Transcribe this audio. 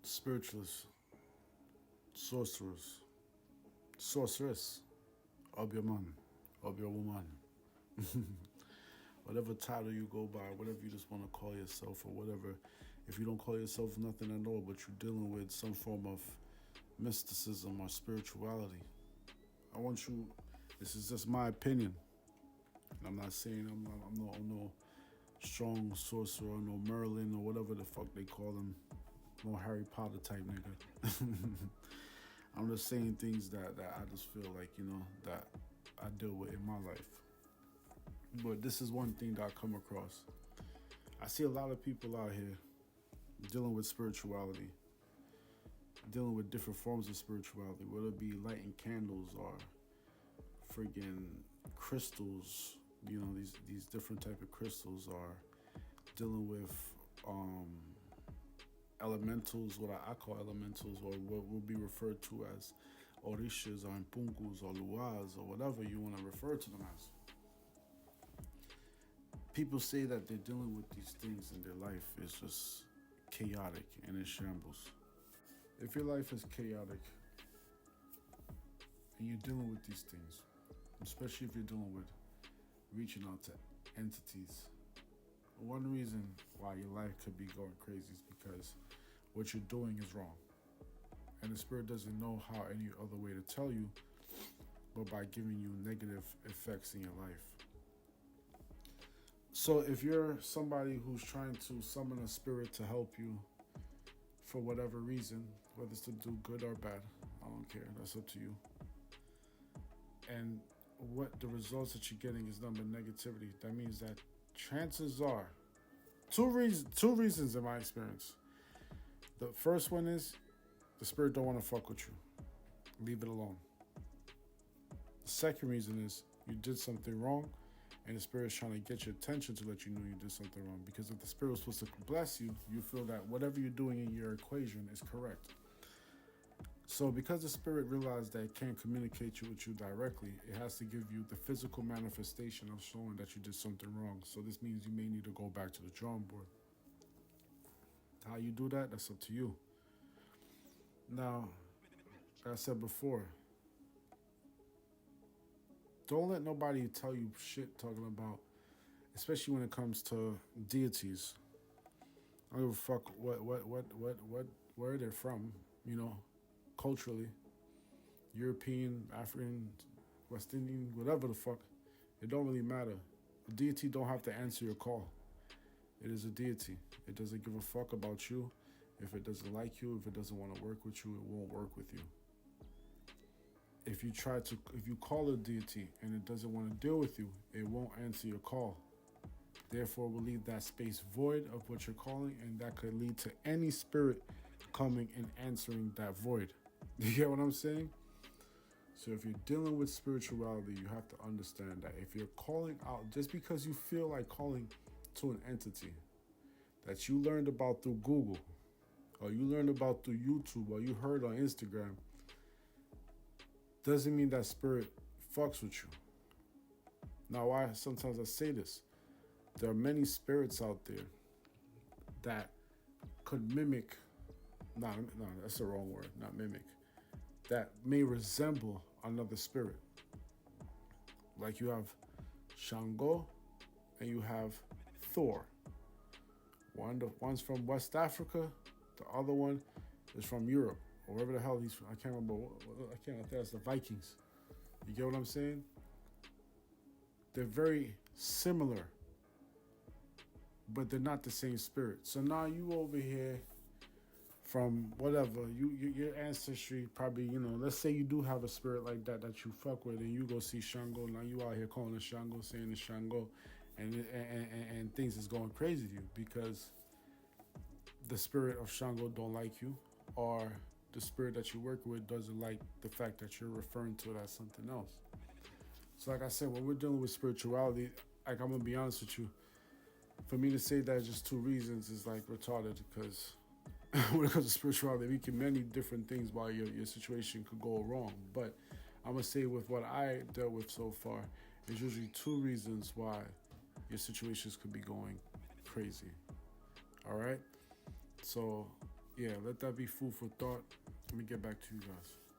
spiritualists, sorcerers, sorceress, of your man, of your woman. Whatever title you go by, whatever you just want to call yourself, or whatever. If you don't call yourself nothing at all, but you're dealing with some form of mysticism or spirituality, I want you. This is just my opinion. And I'm not saying I'm no strong sorcerer or no Merlin or whatever the fuck they call him. No Harry Potter type nigga. I'm just saying things that I just feel like, that I deal with in my life. But this is one thing that I come across. I see a lot of people out here dealing with spirituality, dealing with different forms of spirituality, whether it be lighting candles or friggin' crystals, these different type of crystals, are dealing with elementals, what I call elementals, or what will be referred to as orishas or impungus or luas or whatever you want to refer to them as. People say that they're dealing with these things and their life is just chaotic and in shambles. If your life is chaotic and you're dealing with these things, especially if you're dealing with reaching out to entities, one reason why your life could be going crazy is because what you're doing is wrong. And the spirit doesn't know how any other way to tell you but by giving you negative effects in your life. So if you're somebody who's trying to summon a spirit to help you for whatever reason, whether it's to do good or bad, I don't care, that's up to you. And what the results that you're getting is nothing but negativity. That means that chances are, two reasons in my experience. The first one is the spirit don't want to fuck with you. Leave it alone. The second reason is you did something wrong and the spirit is trying to get your attention to let you know you did something wrong. Because if the spirit was supposed to bless you, you feel that whatever you're doing in your equation is correct. So because the spirit realized that it can't communicate with you directly, it has to give you the physical manifestation of showing that you did something wrong. So this means you may need to go back to the drawing board. How you do that, that's up to you. Now, like I said before, don't let nobody tell you shit talking about, especially when it comes to deities. I don't give a fuck where they're from, culturally. European, African, West Indian, whatever the fuck. It don't really matter. A deity don't have to answer your call. It is a deity. It doesn't give a fuck about you. If it doesn't like you, if it doesn't want to work with you, it won't work with you. If you call a deity and it doesn't want to deal with you, it won't answer your call. Therefore, we'll leave that space void of what you're calling, and that could lead to any spirit coming and answering that void. You get what I'm saying? So if you're dealing with spirituality, you have to understand that if you're calling out, just because you feel like calling to an entity that you learned about through Google, or you learned about through YouTube, or you heard on Instagram, doesn't mean that spirit fucks with you. Now, why sometimes I say this, there are many spirits out there that could mimic, no, that's the wrong word, not mimic, that may resemble another spirit. Like you have Shango and you have Thor. One's from West Africa, the other one is from Europe, or wherever the hell he's from. I can't remember. I think that's the Vikings. You get what I'm saying? They're very similar, but they're not the same spirit. So now you over here from whatever, your ancestry probably, let's say you do have a spirit like that you fuck with, and you go see Shango. Now you out here calling it Shango, saying it's Shango, and things is going crazy to you because the spirit of Shango don't like you, or the spirit that you work with doesn't like the fact that you're referring to it as something else. So like I said, when we're dealing with spirituality, like I'm gonna be honest with you, for me to say that just two reasons is like retarded, because when it comes to spirituality, we can many different things why your situation could go wrong. But I'm gonna say with what I dealt with so far, there's usually two reasons why your situations could be going crazy. All right? So yeah, let that be food for thought. Let me get back to you guys.